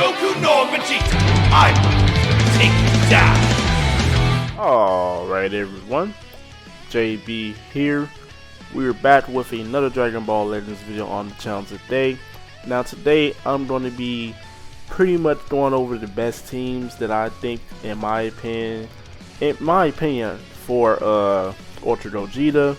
Goku nor Vegeta. I will take you down. Alright everyone, JB here. We're back with another Dragon Ball Legends video on the channel today. Now today I'm going to be pretty much going over the best teams that I think, in my opinion, for Ultra Gogeta.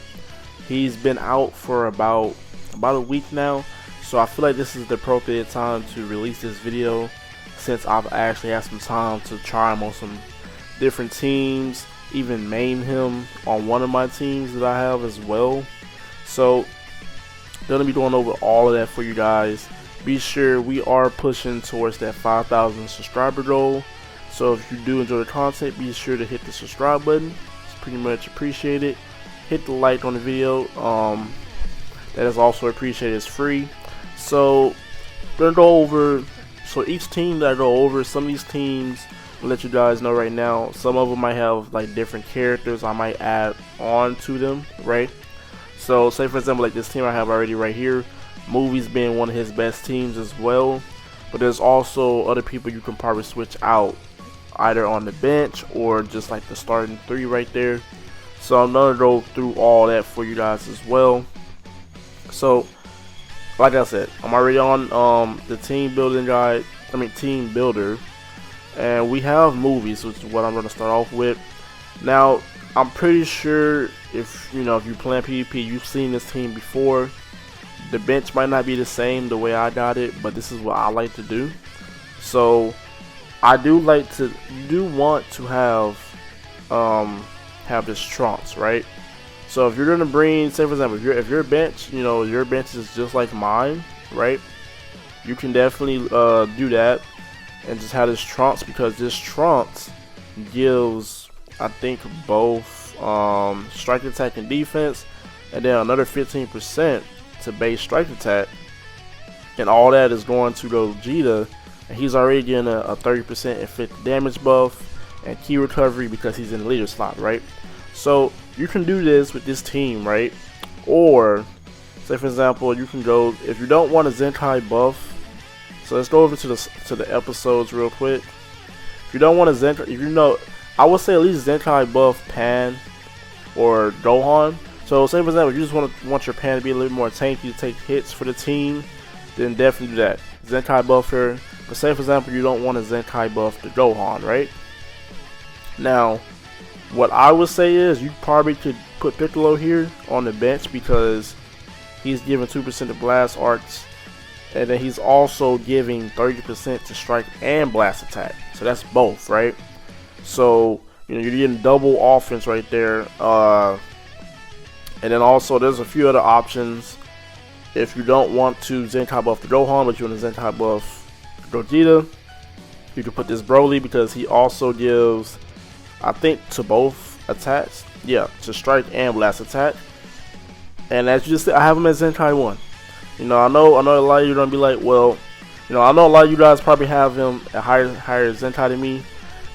He's been out for about a week now, so I feel like this is the appropriate time to release this video, since I've actually had some time to try him on some different teams, even main him on one of my teams that I have as well. So gonna be going over all of that for you guys. Be sure we are pushing towards that 5,000 subscriber goal, so if you do enjoy the content, be sure to hit the subscribe button. It's pretty much appreciated. Hit the like on the video, that is also appreciated. It's free. So we're gonna go over, so each team that I go over, some of these teams, I'll let you guys know right now, some of them might have like different characters I might add on to them, right? So say for example, like this team I have already right here, Movie's being one of his best teams as well, but there's also other people you can probably switch out either on the bench or just like the starting three right there. So I'm gonna go through all that for you guys as well. So like I said, I'm already on the team building guide, team builder, and we have Movies, which is what I'm gonna start off with. Now I'm pretty sure if you play PvP, you've seen this team before. The bench might not be the same the way I got it, but this is what I like to do. So I do like to, you do want to have this Trunks, right? So if you're gonna bring, say for example, if your bench, your bench is just like mine, right? You can definitely do that and just have this Trunks, because this Trunks gives, I think, both strike attack and defense, and then another 15% to base strike attack, and all that is going to Gogeta, and he's already getting a 30% and 50 damage buff and key recovery because he's in the leader slot, right? So you can do this with this team, right? Or say for example, you can go, if you don't want a Zenkai buff, so let's go over to the episodes real quick. If you don't want a Zenkai, I would say at least Zenkai buff Pan or Gohan. So say for example, if you just want your Pan to be a little more tanky to take hits for the team, then definitely do that. Zenkai buff her. But say for example, you don't want a Zenkai buff to Gohan, right? Now what I would say is you probably could put Piccolo here on the bench, because he's giving 2% to blast arts, and then he's also giving 30% to strike and blast attack. So that's both, right? So you're getting double offense right there. And then also there's a few other options. If you don't want to Zenkai buff the Gohan, but you want to Zenkai buff Gogeta, you can put this Broly, because he also gives, I think, to both attacks. Yeah, to strike and blast attack. And as you just said, I have him as Zenkai 1. I know a lot of you are gonna be like, well, I know a lot of you guys probably have him at higher Zenkai than me.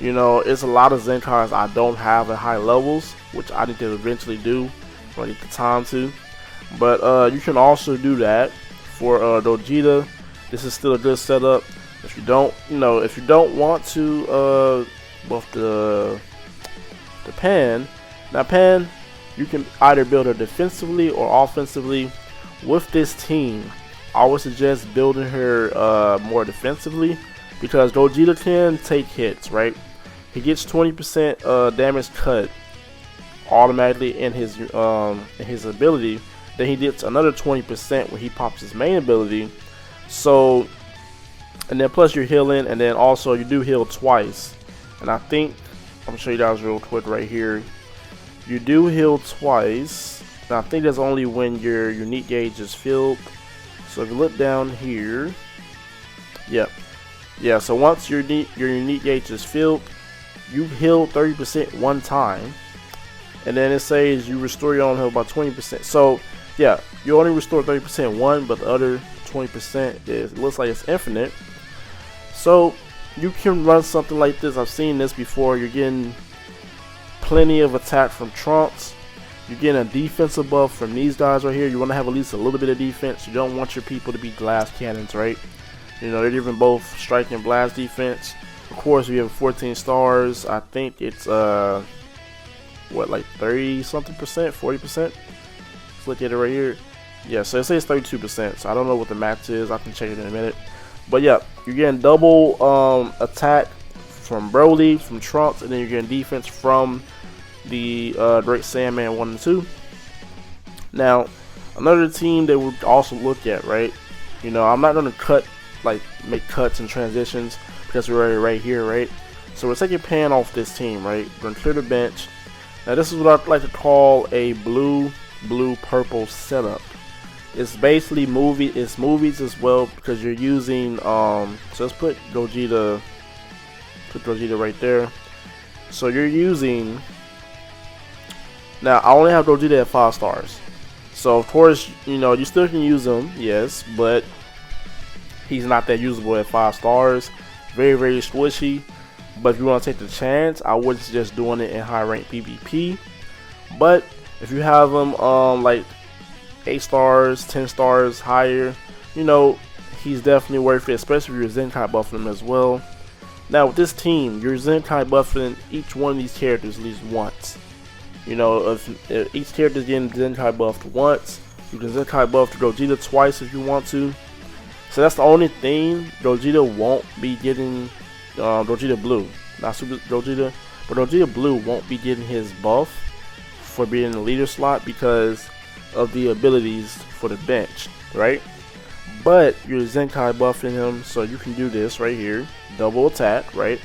It's a lot of Zenkais I don't have at high levels, which I need to eventually do when I get the time to. But you can also do that for Gogeta. This is still a good setup. If you don't, want to buff the Pan. Now Pan, you can either build her defensively or offensively. With this team, I would suggest building her more defensively, because Gogeta can take hits, right? He gets 20% damage cut automatically in his ability. Then he gets another 20% when he pops his main ability. So, and then plus you're healing, and then also you do heal twice. And I think I'm gonna show you guys real quick right here. You do heal twice. And I think that's only when your unique gauge is filled. So if you look down here, yeah. So once your unique gauge is filled, you heal 30% one time, and then it says you restore your own health by 20%. So yeah, you only restore 30% one, but the other 20% it looks like it's infinite. So you can run something like this. I've seen this before. You're getting plenty of attack from Trunks. You're getting a defensive buff from these guys right here. You want to have at least a little bit of defense. You don't want your people to be glass cannons, right? You know, they're giving both strike and blast defense. Of course, we have 14 stars. I think it's what, like 30 something percent, 40%. Let's look at it right here. Yeah, so it says 32%. So I don't know what the max is. I can check it in a minute. But yeah, you're getting double attack from Broly, from Trunks, and then you're getting defense from the Great Saiyaman 1 and 2. Now, another team that we'll also look at, right? You know, I'm not going to make cuts and transitions because we're already right here, right? So we're taking pan off this team, right? We're going to clear the bench. Now, this is what I like to call a blue-purple setup. It's basically movies as well, because you're using so let's put Gogeta right there. So you're using, now I only have Gogeta at 5 stars. So of course, you know, you still can use him, yes, but he's not that usable at 5 stars. Very, very squishy. But if you want to take the chance, I would suggest doing it in high rank PvP. But if you have him like 8 stars, 10 stars higher, you know, he's definitely worth it, especially if you're Zenkai buffing him as well. Now with this team, you're Zenkai buffing each one of these characters at least once. You know, if each character is getting Zenkai buffed once, you can Zenkai buff Gogeta twice if you want to. So that's the only thing. Gogeta won't be getting Gogeta Blue, not Super Gogeta, but Gogeta Blue won't be getting his buff for being in the leader slot because of the abilities for the bench, right? But you're Zenkai buffing him, so you can do this right here, double attack, right?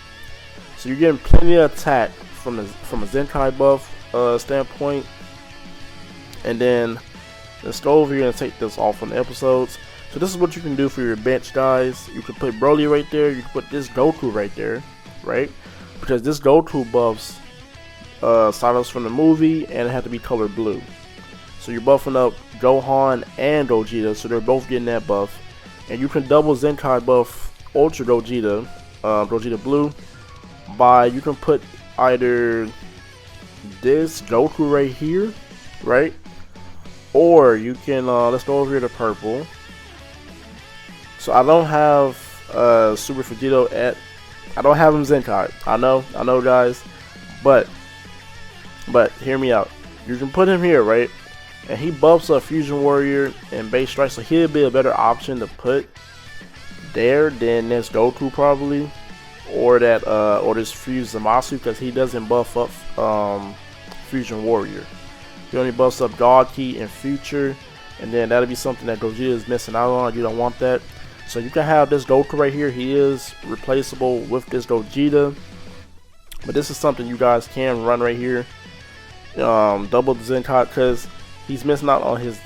So you're getting plenty of attack from a Zenkai buff standpoint. And then let's go over here and take this off on the episodes. So this is what you can do for your bench, guys. You can put Broly right there. You can put this Goku right there, right? Because this Goku buffs Cytos from the movie, and it had to be colored blue. So you're buffing up Gohan and Gogeta, so they're both getting that buff. And you can double Zenkai buff Ultra Gogeta, Gogeta Blue, by, you can put either this Goku right here, right? Or you can, let's go over here to purple. So I don't have Super Vegito I don't have him Zenkai. I know guys, but hear me out. You can put him here, right? And he buffs up Fusion Warrior and Base Strike, so he'll be a better option to put there than this Goku probably, or that or this Fuse Zamasu, because he doesn't buff up Fusion Warrior. He only buffs up God Key and Future, and then that'll be something that Gogeta is missing out on. You don't want that. So you can have this Goku right here. He is replaceable with this Gogeta, but this is something you guys can run right here. Double the Zenkai, because he's missing out on his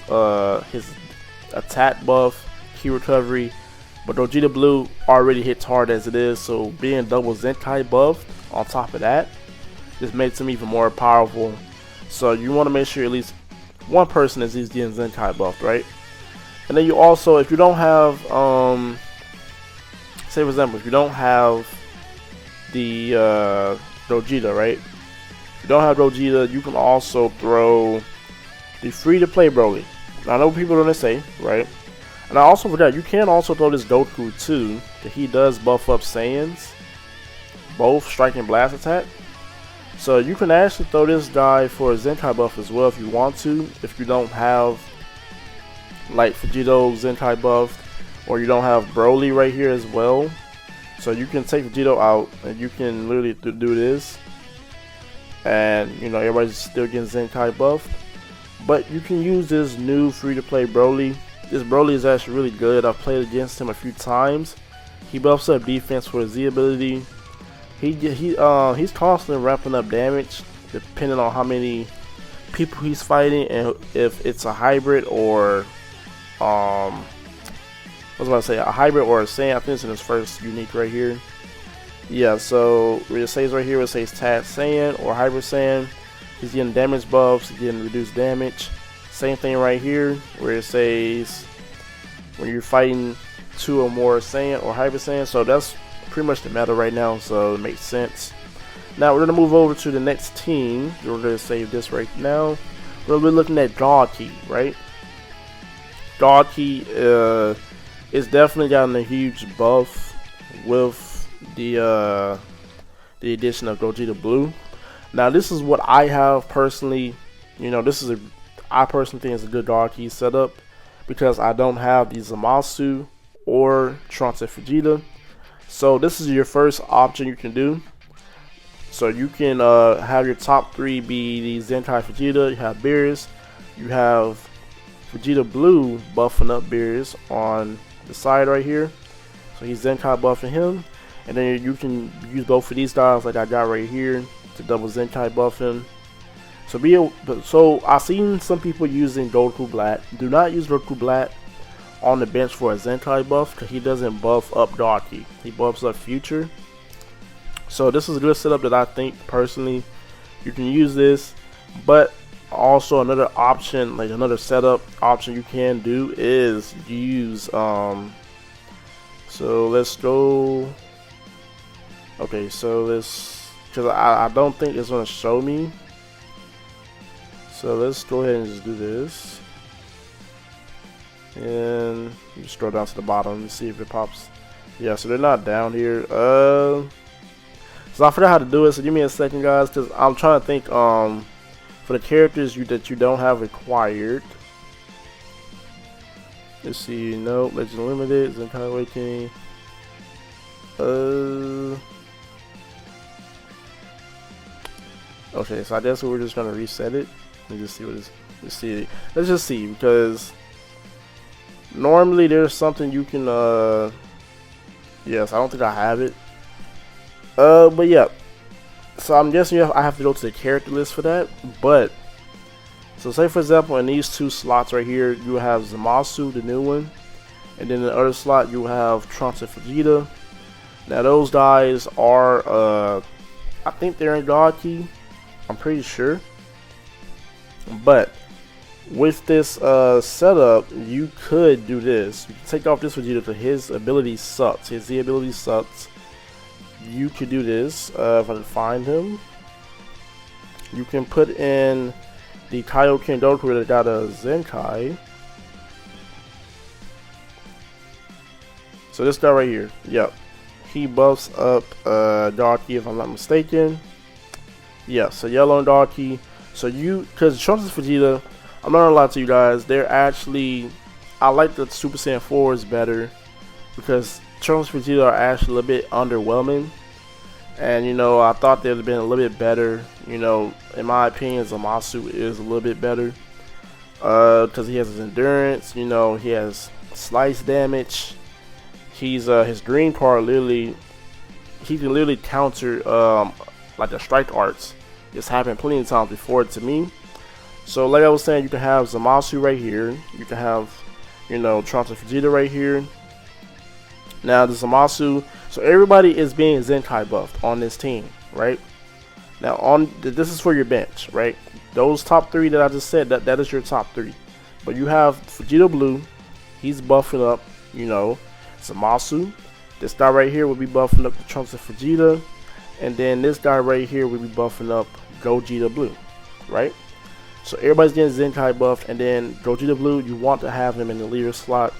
attack buff, key recovery, but Gogeta Blue already hits hard as it is, so being double Zenkai buffed on top of that just makes him even more powerful. So you want to make sure at least one person is getting Zenkai buffed, right? And then you also, if you don't have, say for example, if you don't have the Gogeta, right? If you don't have Gogeta, you can also throw the free-to-play Broly. Now, I know people are going to say, right? And I also forgot, you can also throw this Goku too, that he does buff up Saiyans, both strike and blast attack. So you can actually throw this guy for a Zenkai buff as well if you want to, if you don't have like Vegito Zenkai buff, or you don't have Broly right here as well. So you can take Vegito out and you can literally do this, and you know everybody's still getting Zenkai buffed. But you can use this new free-to-play Broly. This Broly is actually really good. I've played against him a few times. He buffs up defense for his Z ability. He's constantly ramping up damage depending on how many people he's fighting, and if it's a hybrid or I was about to say a hybrid or a Saiyan. I think it's in his first unique right here. Yeah, so where it says right here, it says Tad Saiyan or Hybrid Saiyan. He's getting damage buffs, he's getting reduced damage. Same thing right here where it says when you're fighting 2 or more Saiyan or Hybrid Saiyan. So that's pretty much the meta right now, so it makes sense. Now we're going to move over to the next team. We're going to save this right now. We're going to be looking at God Key, right? God Key, it's definitely gotten a huge buff with the addition of Gogeta Blue. Now this is what I have personally, you know, I personally think it's a good Darky setup because I don't have the Zamasu or Trunks and Vegeta. So this is your first option you can do. So you can have your top 3 be the Zenkai Vegeta. You have Beerus, you have Vegeta Blue buffing up Beerus on the side right here. So he's Zenkai buffing him. And then you can use both of these guys like I got right here to double Zenkai buff him. So I've seen some people using Goku Black. Do not use Goku Black on the bench for a Zenkai buff because he doesn't buff up Darky. He buffs up Future. So this is a good setup that I think personally you can use this. But also another option, like another setup option you can do is use so let's go. Okay, so let's, because I don't think it's gonna show me. So let's go ahead and just do this. And you scroll down to the bottom and see if it pops. Yeah, so they're not down here. So I forgot how to do it, so give me a second guys, because I'm trying to think for the characters that you don't have required. Let's see, nope, Legend Limited, Zenkai Awakening. Okay, so I guess we're just gonna reset it. Let me just see what is. Let's just see, because normally there's something you can yes, I don't think I have it. But yeah. So I'm guessing I have to go to the character list for that. But so say for example in these 2 slots right here you have Zamasu, the new one, and then in the other slot you have Trunks and Vegeta. Now those guys are I think they're in God Key. I'm pretty sure. But with this setup, you could do this. You can take off this Vegeta because his ability sucks. His Z ability sucks. You could do this if I can find him. You can put in the Kaioken Goku that got a Zenkai. So this guy right here, yep, he buffs up Darky if I'm not mistaken. Yeah, so yellow and Darky. So because Trunks and Vegeta, I'm not gonna lie to you guys, they're actually, I like the Super Saiyan 4s better because Trunks and Vegeta are actually a little bit underwhelming. And you know, I thought they would have been a little bit better. You know, in my opinion, Zamasu is a little bit better because he has his endurance. You know, he has slice damage. His green card literally, he can literally counter like the strike arts. It's happened plenty of times before to me. So like I was saying, you can have Zamasu right here. You can have, you know, Trunks and Vegeta right here. Now the Zamasu, so everybody is being Zenkai buffed on this team, right? Now this is for your bench, right? Those top 3 that I just said, that is your top 3. But you have Vegeta Blue, he's buffing up, you know, Zamasu. This guy right here will be buffing up the Trunks of Vegeta. And then this guy right here will be buffing up Gogeta Blue, right? So everybody's getting Zenkai buffed, and then Gogeta Blue, you want to have him in the leader slot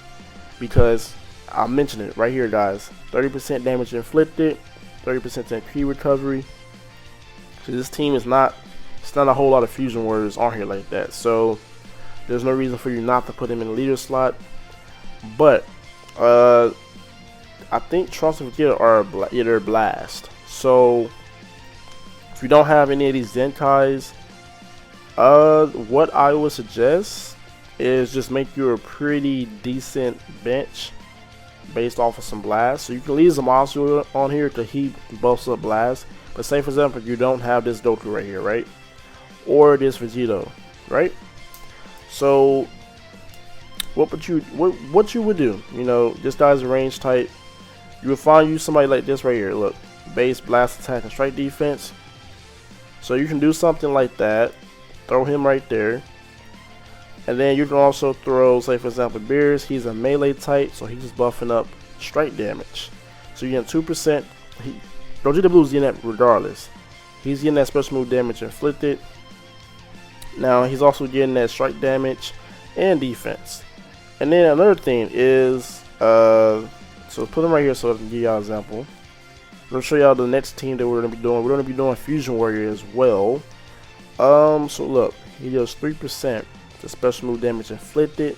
because I mentioned it right here, guys. 30% damage inflicted, 30% MP recovery. So this team is not, it's not a whole lot of fusion words on here like that. So there's no reason for you not to put him in the leader slot. But I think Trunks and Vegeta are either Blast. So if you don't have any of these Zenkais, what I would suggest is just make you a pretty decent bench based off of some Blast. So you can leave Zamasu on here because he buffs up Blast. But say for example you don't have this Goku right here, right? Or this Vegeta, right? So what you would do, you know, this guy's a range type. You would find you somebody like this right here. Look, base, blast, attack, and strike defense. So you can do something like that. Throw him right there. And then you can also throw, say for example, Beerus. He's a melee type, so he's just buffing up strike damage. So you get 2%. Gogeta Blue's getting that regardless. He's getting that special move damage inflicted. Now he's also getting that strike damage and defense. And then another thing is So put them right here so I can give y'all an example. I'm gonna show y'all the next team that we're gonna be doing. We're gonna be doing Fusion Warrior as well. So look, he does 3% the special move damage inflicted,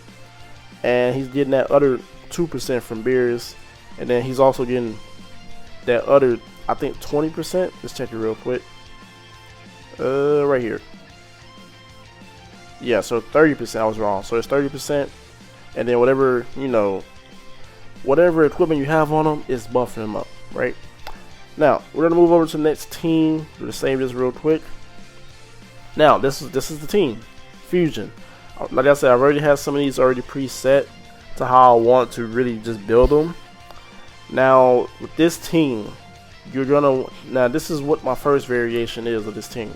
and he's getting that other 2% from Beerus, and then he's also getting that other, I think, 20%. Let's check it real quick. Right here. Yeah, so 30%. I was wrong. So it's 30%, and then whatever, you know, whatever equipment you have on them is buffing them up, right? Now we're gonna move over to the next team. We're gonna save this real quick. Now this is the team, Fusion. Like I said, I've already had some of these already preset to how I want to really just build them. Now with this team, you're gonna, now this is what my first variation is of this team.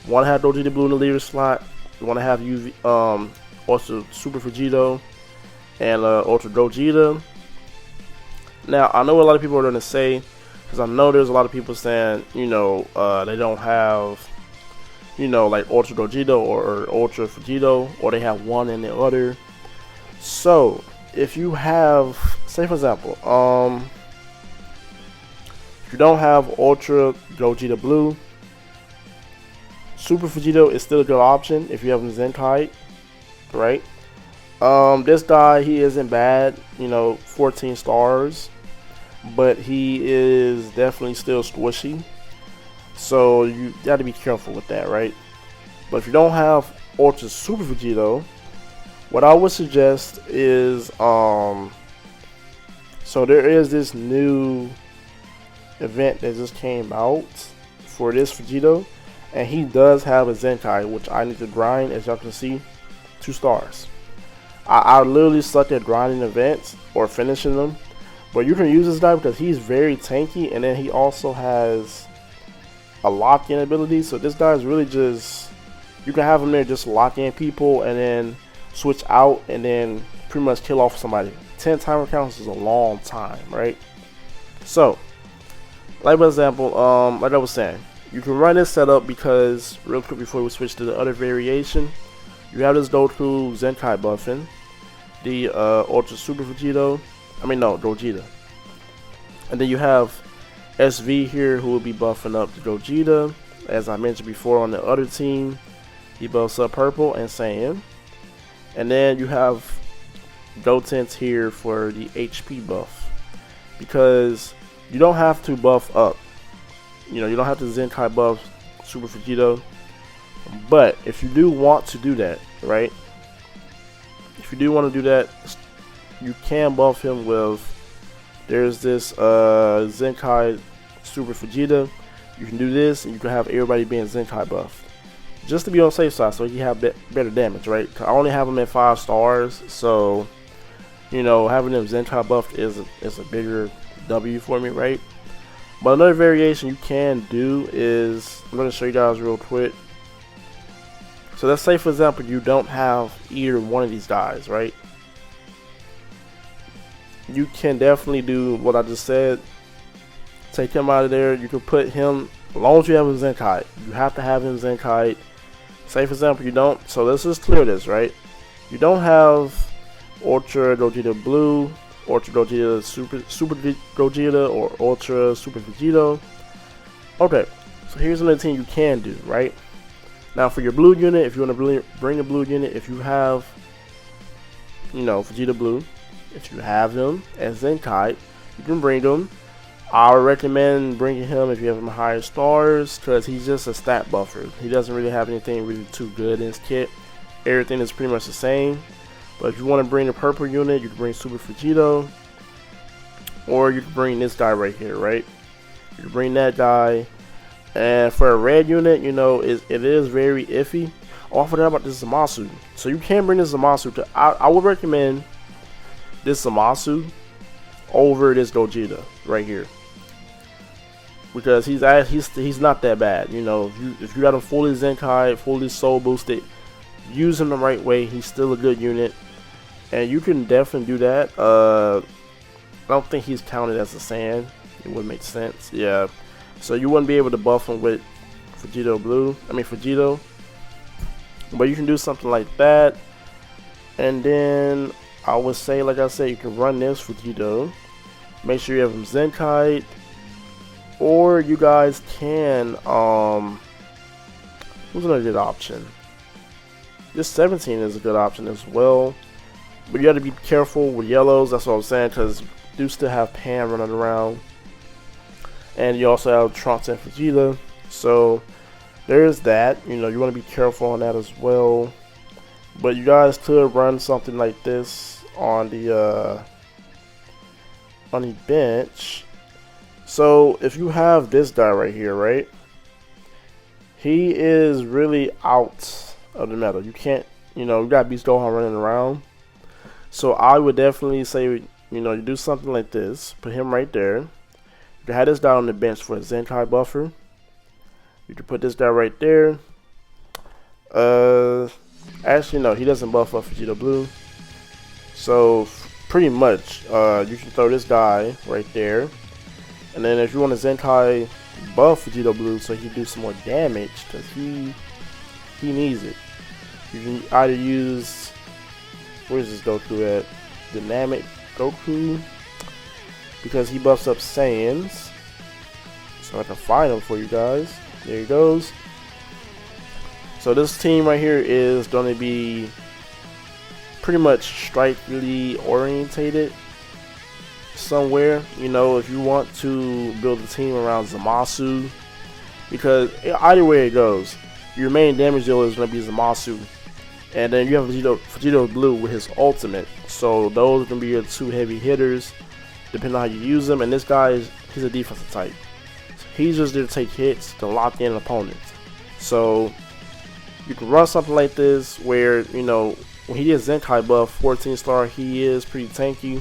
You want to have Gogeta Blue in the leader slot. You want to have UV, also Super Vegito and Ultra Gogeta. Now I know what a lot of people are gonna say, because I know there's a lot of people saying, you know, they don't have, you know, like Ultra Gogeta or Ultra Vegito, or they have one and the other. So if you have, say for example, if you don't have Ultra Gogeta Blue, Super Vegito is still a good option if you have him Zenkai, right? This guy, he isn't bad, you know, 14 stars, but he is definitely still squishy, so you got to be careful with that, right? But if you don't have Ultra Super Vegito, what I would suggest is, so there is this new event that just came out for this Vegito, and he does have a Zenkai, which I need to grind. As y'all can see, 2 stars. I literally suck at grinding events or finishing them, but you can use this guy because he's very tanky, and then he also has a lock-in ability. So this guy is really just, you can have him there just lock in people and then switch out and then pretty much kill off somebody. 10 timer counts is a long time, right? So like for example, like I was saying, you can run this setup because, real quick before we switch to the other variation, you have this Goku Zenkai buffing the Ultra Super Vegito, Gogeta, and then you have SV here who will be buffing up the Gogeta. As I mentioned before, on the other team, he buffs up Purple and Saiyan, and then you have Gotenks here for the HP buff, because you don't have to buff up. You know, you don't have to Zenkai buff Super Vegito, but if you do want to do that, right? If you do want to do that, you can buff him with, there's this Zenkai Super Vegeta. You can do this, and you can have everybody being Zenkai buffed, just to be on the safe side, so you have better damage, right? I only have them at 5 stars, so you know, having them Zenkai buffed is a bigger W for me, right? But another variation you can do is, I'm going to show you guys real quick. So let's say, for example, you don't have either one of these guys, right? You can definitely do what I just said. Take him out of there. You can put him, as long as you have him Zenkai. You have to have him Zenkai. Say, for example, you don't. So let's just clear this, right? You don't have Ultra Gogeta Blue, Ultra Gogeta Super Gogeta, or Ultra Super Vegito. Okay, so here's another thing you can do, right? Now for your blue unit, if you want to bring a blue unit, if you have, you know, Vegeta Blue, if you have him as Zenkai, you can bring him. I would recommend bringing him if you have him higher stars, because he's just a stat buffer. He doesn't really have anything really too good in his kit. Everything is pretty much the same. But if you want to bring the purple unit, you can bring Super Vegito, or you can bring this guy right here, right? You can bring that guy. And for a red unit, you know, it is very iffy. Oh, I forgot about this Zamasu. So you can bring this Zamasu. I would recommend this Zamasu over this Gogeta right here, because he's not that bad. You know, if you got him fully Zenkai, fully soul boosted, use him the right way, he's still a good unit, and you can definitely do that. I don't think he's counted as a Saiyan. It would make sense, yeah. So you wouldn't be able to buff him with Vegito, but you can do something like that. And then I would say, like I said, you can run this Vegito. Make sure you have him Zenkai, or you guys can who's another good option? This 17 is a good option as well, but you got to be careful with yellows. That's what I'm saying, because you do still have Pan running around, and you also have Trunks and Vegeta. So there's that. You know, you want to be careful on that as well. But you guys could run something like this on the bench. So if you have this guy right here, right? He is really out of the meta. You can't, you know, you got Beast Gohan running around. So I would definitely say, you know, you do something like this. Put him right there. You can have this guy on the bench for a Zenkai buffer. You can put this guy right there. Actually, no, he doesn't buff up Vegeta Blue. So pretty much, you can throw this guy right there. And then if you want to Zenkai buff Vegeta Blue so he can do some more damage, because he needs it. You can either use, where's this Goku at? Dynamic Goku, because he buffs up Saiyans. So I can find him for you guys. There he goes. So this team right here is going to be pretty much strikingly orientated somewhere. You know, if you want to build a team around Zamasu, because either way it goes, your main damage dealer is going to be Zamasu, and then you have Vegeta Blue with his ultimate. So those are going to be your two heavy hitters, depending on how you use them. And this guy he's a defensive type. He's just there to take hits to lock in opponents. So you can run something like this where, you know, when he gets Zenkai buff 14 star, he is pretty tanky.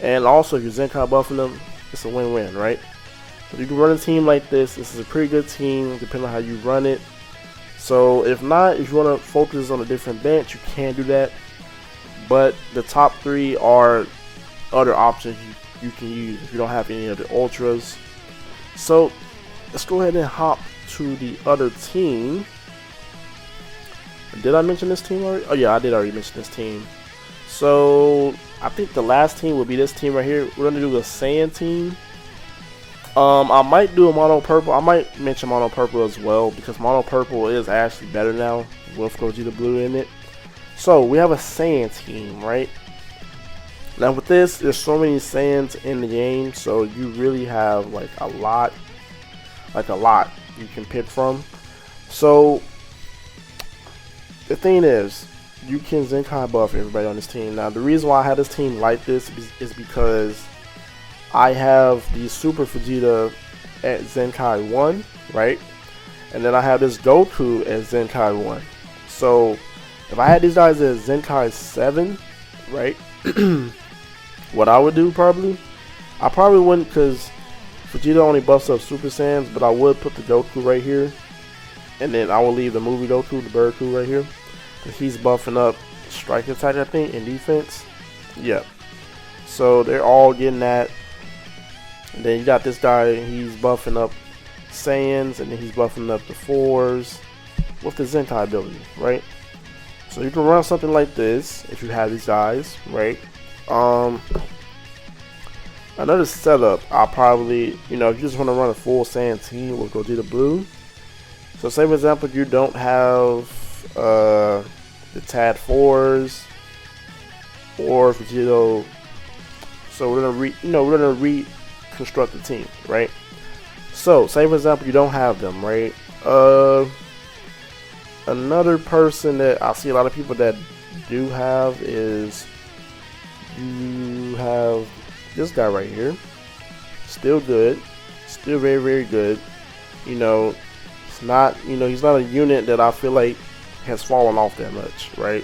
And also if you're Zenkai buffing him, it's a win-win, right? So you can run a team like this. This is a pretty good team depending on how you run it. So if not, if you want to focus on a different bench, you can do that. But the top three are other options you can use if you don't have any of the ultras. So let's go ahead and hop to the other team. Did I mention this team already? Oh yeah, I did already mention this team. So I think the last team will be this team right here. We're gonna do a Saiyan team. I might do a mono purple. I might mention mono purple as well, because mono purple is actually better now with Gogeta Blue in it. So we have a Saiyan team, right? Now with this, there's so many Saiyans in the game, so you really have like a lot you can pick from. So the thing is, you can Zenkai buff everybody on this team. Now the reason why I have this team like this is because I have the Super Vegeta at Zenkai 1, right? And then I have this Goku at Zenkai 1. So if I had these guys at Zenkai 7, right? What I would do I probably wouldn't, because Vegeta only buffs up Super Saiyans, but I would put the Goku right here. And then I will leave the movie Goku, the Bird-Ku right here. Because he's buffing up Strike Attack, I think, in defense. Yep. So they're all getting that. And then you got this guy, he's buffing up Saiyans, and then he's buffing up the 4s with the Zenkai ability, right? So you can run something like this if you have these guys, right? Another setup, I'll probably, you know, if you just want to run a full Saiyan team with Gogeta Blue. So say for example, you don't have the Tad 4s or Vegeta. So we're gonna reconstruct the team, right? So say for example, you don't have them, right? Another person that I see a lot of people that do have is, you have this guy right here. Still good, still very, very good. You know, it's not, you know, he's not a unit that I feel like has fallen off that much, right?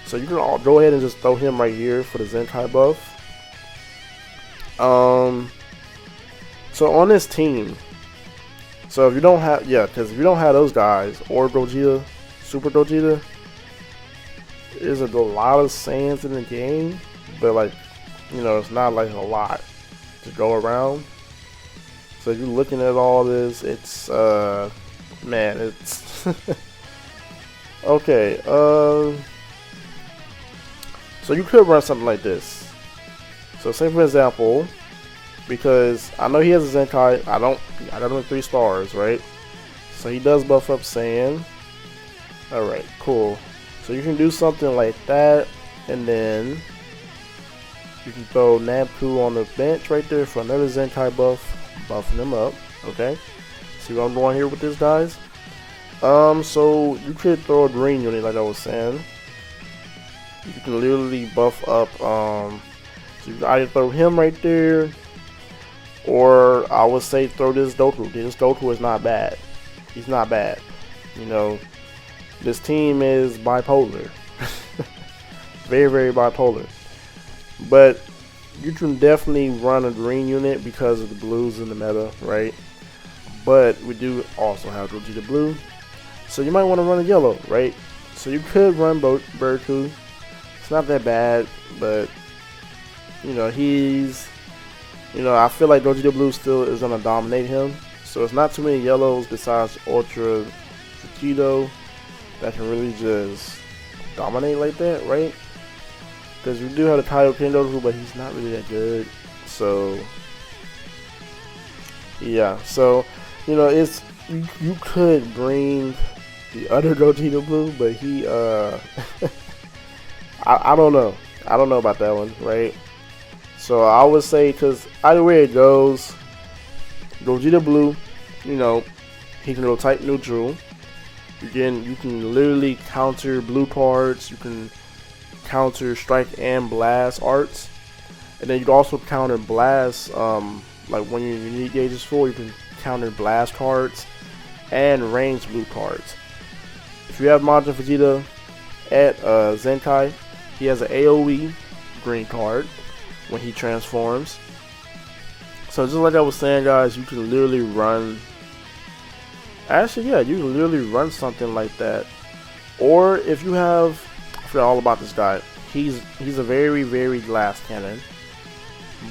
So you can all go ahead and just throw him right here for the Zenkai buff. So on this team, so if you don't have, because if you don't have those guys or Gogeta, Super Gogeta, there's a lot of Saiyans in the game, but like, you know, it's not like a lot to go around. So if you're looking at all this, it's man, it's okay. So you could run something like this. So say for example, because I know he has a Zenkai, I got him with 3 stars, right? So he does buff up Saiyan. Alright, cool. So you can do something like that, and then you can throw Namku on the bench right there for another Zenkai buff, buffing him up. Okay, see what I'm doing here with this, guys? So you could throw a green unit like I was saying. You can literally buff up, so you can either throw him right there, or I would say throw this Doku. This Doku is not bad. He's not bad. You know, this team is bipolar. Very, very bipolar. But you can definitely run a green unit because of the blues in the meta, right? But we do also have Gogeta blue. So you might want to run a yellow, right? So you could run Berku. It's not that bad, but you know, I feel like Gogeta blue still is gonna dominate him. So it's not too many yellows besides Ultra Vegito that can really just dominate like that, right? Because we do have the Kaioken Doku, but he's not really that good. So yeah, so you know, it's you could bring the other Gogeta blue, but he I don't know. I don't know about that one, right? So I would say, because either way it goes, Gogeta blue, you know, he can rotate neutral. You can literally counter blue cards. You can counter strike and blast arts, and then you can also counter blast. Like when your unique gauge is full, you can counter blast cards and range blue cards. If you have Majin Vegeta at Zenkai, he has an AoE green card when he transforms. So just like I was saying, guys, you can literally run. Actually, yeah, you can literally run something like that. Or if you have, I forgot all about this guy. He's a very, very glass cannon.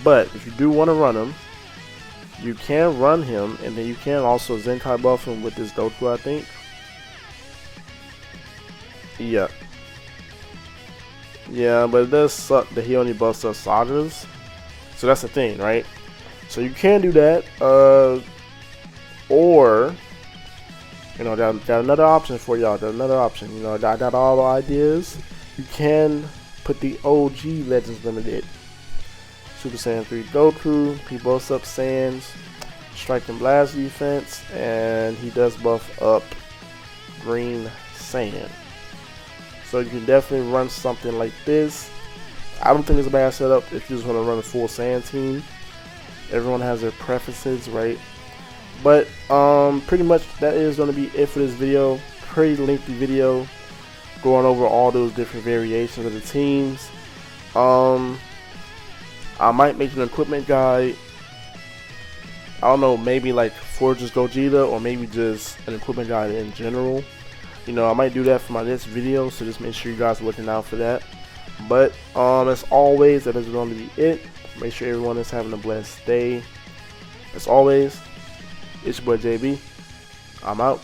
But if you do want to run him, you can run him, and then you can also Zenkai buff him with this Doku, I think. Yeah. Yeah, but it does suck that he only buffs up Sagas. So that's the thing, right? So you can do that. Or, you know, got another option for y'all. Got another option. You know, I got all the ideas. You can put the OG Legends Limited Super Saiyan 3 Goku. He buffs up Saiyans, strike and blast defense, and he does buff up Green Saiyan. So you can definitely run something like this. I don't think it's a bad setup if you just want to run a full Saiyan team. Everyone has their preferences, right? But pretty much that is going to be it for this video. Pretty lengthy video going over all those different variations of the teams. I might make an equipment guide. I don't know, maybe like for just Gogeta, or maybe just an equipment guide in general. You know, I might do that for my next video, so just make sure you guys are looking out for that. But as always, that is going to be it. Make sure everyone is having a blessed day. As always, it's your boy JB. I'm out.